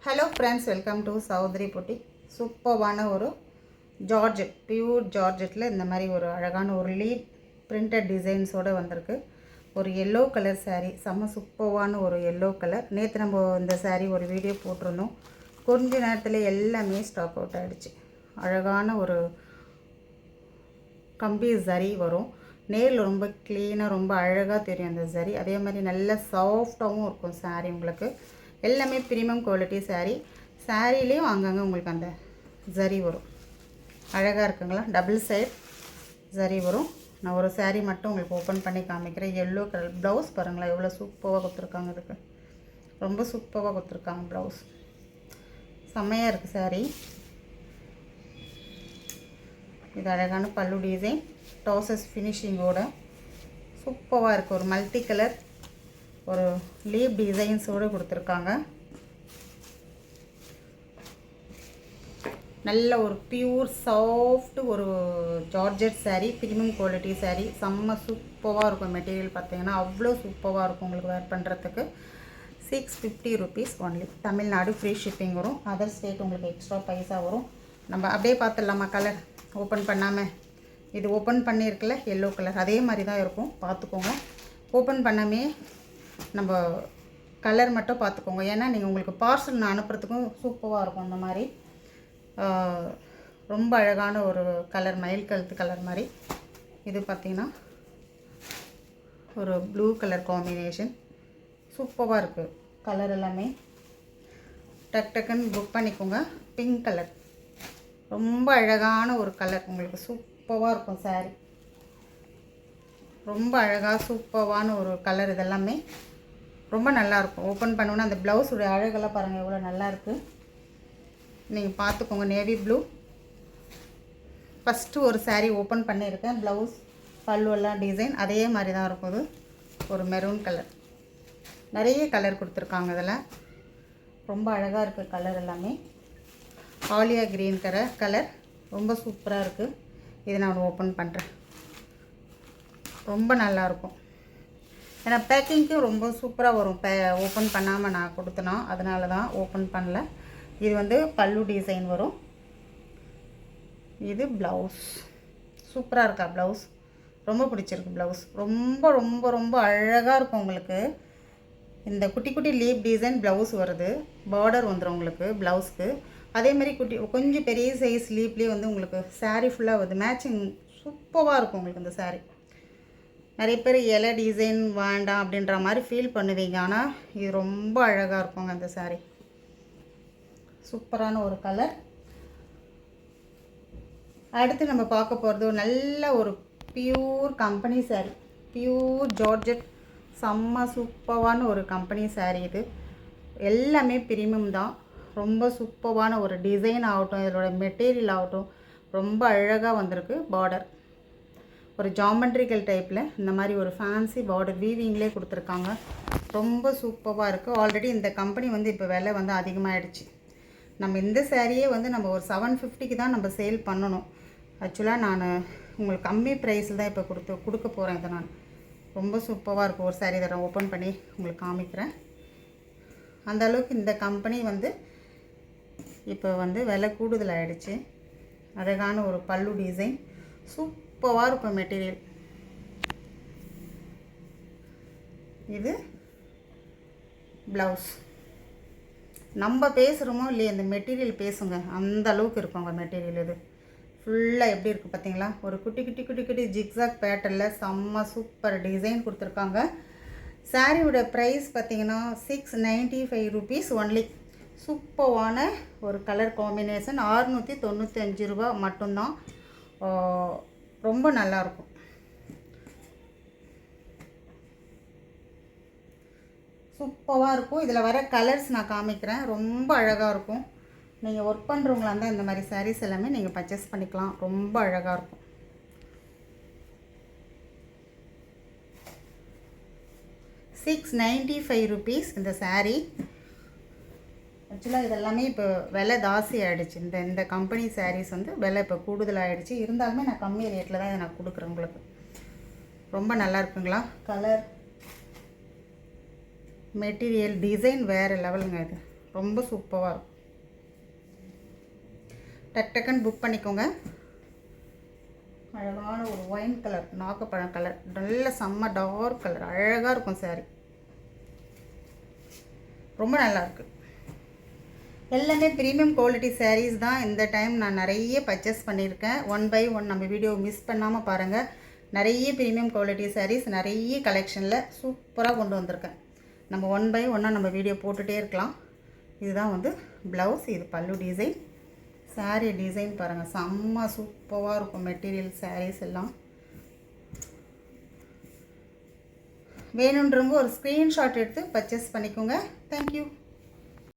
Hello friends, welcome to சௌத்ரி புட்டி. சூப்பர்வான ஒரு ஜார்ஜெட், பியூர் ஜார்ஜெட்டில் இந்த மாதிரி ஒரு அழகான ஒரு லீப் பிரிண்டட் டிசைன்ஸோடு வந்திருக்கு. ஒரு எல்லோ கலர் சாரீ, செம்ம சூப்பர்வான ஒரு எல்லோ கலர். நேற்று நம்ம இந்த சாரீ ஒரு வீடியோ போட்டிருந்தோம். கொஞ்ச நேரத்தில் எல்லாமே ஸ்டாக் அவுட் ஆகிடுச்சு. அழகான ஒரு கம்பி சரி வரும். நேரில் ரொம்ப க்ளீனாக ரொம்ப அழகாக தெரியும் அந்த சரி. அதே மாதிரி நல்ல சாஃப்டாகவும் இருக்கும் சாரீ. உங்களுக்கு எல்லாமே ப்ரீமியம் குவாலிட்டி சாரீ. சாரீலேயும் அங்கங்கே உங்களுக்கு அந்த சரி வரும். அழகாக இருக்குங்களா? டபுள் சைட் சரி வரும். நான் ஒரு சாரீ மட்டும் உங்களுக்கு ஓப்பன் பண்ணி காமிக்கிறேன். எல்லோ கலர் ப்ளவுஸ் பாருங்களேன், எவ்வளோ சூப்பராக கொடுத்துருக்காங்க. இதுக்கு ரொம்ப சூப்பராக கொடுத்துருக்காங்க ப்ளவுஸ். செம்மையாக இருக்குது சாரீ. இது அழகான பல்லு டிசைன், டாசஸ் ஃபினிஷிங்கோட சூப்பராக இருக்குது. ஒரு மல்டி கலர் ஒரு லீப் டிசைன்ஸோடு கொடுத்துருக்காங்க. நல்ல ஒரு பியூர் சாஃப்ட் ஒரு georgette sari, premium quality sari. செம்ம சூப்பராக இருக்கும். மெட்டீரியல் பார்த்தீங்கன்னா அவ்வளோ சூப்பராக இருக்கும். உங்களுக்கு வேர் பண்ணுறதுக்கு 650 rupees only. Tamil Nadu free shipping வரும். அதர் ஸ்டேட் உங்களுக்கு எக்ஸ்ட்ரா பைசா வரும். நம்ம அப்படியே பார்த்துடலாமா? கலர் ஓப்பன் பண்ணாமல், இது ஓப்பன் பண்ணியிருக்கல எல்லோ கலர் அதே மாதிரி தான் இருக்கும். பார்த்துக்கோங்க. ஓப்பன் பண்ணாமே நம்ம கலர் மட்டும் பார்த்துக்கோங்க. ஏன்னா நீங்கள் உங்களுக்கு பார்சல் நான் அனுப்புறதுக்கும் சூப்பராக இருக்கும். அந்த மாதிரி ரொம்ப அழகான ஒரு கலர், மயில் கழுத்து கலர் மாதிரி. இது பார்த்திங்கன்னா ஒரு ப்ளூ கலர் காம்பினேஷன். சூப்பராக இருக்குது கலர் எல்லாமே. டக் டக்குன்னு புக் பண்ணிக்கோங்க. பிங்க் கலர் ரொம்ப அழகான ஒரு கலர். உங்களுக்கு சூப்பராக இருக்கும் சாரீ. ரொம்ப அழகாக சூப்பரான ஒரு கலர். இதெல்லாமே ரொம்ப நல்லாயிருக்கும். ஓப்பன் பண்ணோன்னா அந்த ப்ளவுஸுடைய அழகெல்லாம் பாருங்கள் எவ்வளோ நல்லாயிருக்கு. நீங்கள் பார்த்துக்கோங்க. நேவி ப்ளூ ஃபஸ்ட்டு ஒரு சாரீ ஓப்பன் பண்ணியிருக்கேன். ப்ளவுஸ் பல்லுவெல்லாம் டிசைன் அதே மாதிரி தான் இருக்கும். இது ஒரு மெரூன் கலர். நிறைய கலர் கொடுத்துருக்காங்க. இதில் ரொம்ப அழகாக இருக்குது கலர் எல்லாமே. ஆலியா க்ரீன் கலர் ரொம்ப சூப்பராக இருக்குது. இதை நான் ஓப்பன் பண்ணுறேன். ரொம்ப நல்லாயிருக்கும். ஏன்னா பேக்கிங்க்கு ரொம்ப சூப்பராக வரும். ஓப்பன் பண்ணாமல் நான் கொடுத்தனா, அதனால தான் ஓப்பன் பண்ணல. இது வந்து பல்லு டிசைன் வரும். இது ப்ளவுஸ். சூப்பராக இருக்கா ப்ளவுஸ்? ரொம்ப பிடிச்சிருக்கு ப்ளவுஸ். ரொம்ப ரொம்ப ரொம்ப அழகாக இருக்கும். உங்களுக்கு இந்த குட்டி குட்டி லீப் டிசைன் ப்ளவுஸ் வருது. பார்டர் வந்துடும் உங்களுக்கு ப்ளவுஸ்க்கு. அதேமாதிரி கொஞ்சம் பெரிய சைஸ் லீப்லேயே வந்து உங்களுக்கு சாரீ ஃபுல்லாக வருது. மேட்சிங் சூப்பராக இருக்கும் உங்களுக்கு இந்த சாரீ. நிறைய பேர் இலை டிசைன் வேண்டாம் அப்படின்ற மாதிரி ஃபீல் பண்ணுவீங்க. ஆனால் இது ரொம்ப அழகாக இருக்குங்க அந்த சாரீ. சூப்பரான ஒரு கலர். அடுத்து நம்ம பார்க்க போகிறது நல்ல ஒரு pure company sari. Pure georgette செம்ம சூப்பரான ஒரு கம்பெனி சாரீ. இது எல்லாமே ப்ரீமியம் தான். ரொம்ப சூப்பரான ஒரு டிசைன் ஆகட்டும், இதோட மெட்டீரியல் ஆகட்டும் ரொம்ப அழகாக வந்திருக்கு. பார்டர் ஒரு ஜாமெண்ட்ரிக்கல் டைப்பில் இந்த மாதிரி ஒரு ஃபேன்சி பார்டர் வீவிங்லேயே கொடுத்துருக்காங்க. ரொம்ப சூப்பராக இருக்குது. ஆல்ரெடி இந்த கம்பெனி வந்து இப்போ விலை வந்து அதிகமாகிடுச்சு. நம்ம இந்த சாரியே வந்து நம்ம ஒரு 750க்கு தான் நம்ம சேல் பண்ணணும். ஆக்சுவலாக நான் உங்களுக்கு கம்மி ப்ரைஸில் தான் இப்போ கொடுக்க போகிறேன். இதை நான் ரொம்ப சூப்பராக இருக்கும். ஒரு சாரீ இதை ஓப்பன் பண்ணி உங்களுக்கு காமிக்கிறேன். அந்த அளவுக்கு இந்த கம்பெனி வந்து இப்போ வந்து விலை கூடுதல் ஆகிடுச்சு. அழகான ஒரு பல்லு டிசைன் சூப்பராக இருக்கும் மெட்டீரியல். இது ப்ளவுஸ். நம்ம பேசுகிறோமோ இல்லையா, இந்த மெட்டீரியல் பேசுங்க, அந்த அளவுக்கு இருக்குங்க மெட்டீரியல். இது ஃபுல்லாக எப்படி இருக்குது பார்த்தீங்களா? ஒரு குட்டி குட்டி குட்டி குட்டி ஜிக்ஸாக் பேட்டர்னில் செம்ம சூப்பர் டிசைன் கொடுத்துருக்காங்க. சாரியோட ப்ரைஸ் பார்த்திங்கன்னா 695 ருபீஸ் ஒன்லி. சூப்பரான ஒரு கலர் காம்பினேஷன். 695 ரூபா மட்டும்தான். ரொம்ப நல்லாயிருக்கும். சூப்பராக இருக்கும். இதில் வர கலர்ஸ் நான் காமிக்கிறேன். ரொம்ப அழகாக இருக்கும். நீங்கள் ஒர்க் பண்ணுறவங்களா இருந்தால் இந்த மாதிரி சாரீஸ் எல்லாமே நீங்கள் பர்ச்சேஸ் பண்ணிக்கலாம். ரொம்ப அழகாக இருக்கும். ₹695 இந்த சாரீ. ஆக்சுவலாக இதெல்லாமே இப்போ விலை ஜாஸ்தி ஆகிடுச்சு. இந்த கம்பெனி சாரீஸ் வந்து விலை இப்போ கூடுதலாகிடுச்சு. இருந்தாலுமே நான் கம்மி ரேட்டில் தான் இதை நான் கொடுக்குறேன் உங்களுக்கு. ரொம்ப நல்லா இருக்குங்களா? கலர் மெட்டீரியல் டிசைன் வேறு லெவலுங்க. இது ரொம்ப சூப்பராக இருக்கும். டக்குன்னு புக் பண்ணிக்கோங்க. அழகான ஒரு ஒயின் கலர், நாகப்பழம் கலர், நல்ல செம்ம டார்க் கலர், அழகாக இருக்கும் சாரீ. ரொம்ப நல்லாயிருக்கு. எல்லாமே ப்ரீமியம் குவாலிட்டி சாரீஸ் தான். இந்த டைம் நான் நிறைய பர்ச்சேஸ் பண்ணியிருக்கேன். 1 by 1 நம்ம வீடியோ மிஸ் பண்ணாமல் பாருங்கள். நிறைய ப்ரீமியம் குவாலிட்டி சாரீஸ் நிறைய கலெக்ஷனில் சூப்பராக கொண்டு வந்திருக்கேன். நம்ம 1 by 1 நம்ம வீடியோ போட்டுகிட்டே இருக்கலாம். இதுதான் வந்து ப்ளவுஸ், இது பல்லு டிசைன். சாரீ டிசைன் பாருங்கள், செம்ம சூப்பராக இருக்கும். மெட்டீரியல் சாரீஸ் எல்லாம் வேணுன்றவங்க ஒரு ஸ்க்ரீன்ஷாட் எடுத்து பர்ச்சேஸ் பண்ணிக்கோங்க. தேங்க்யூ.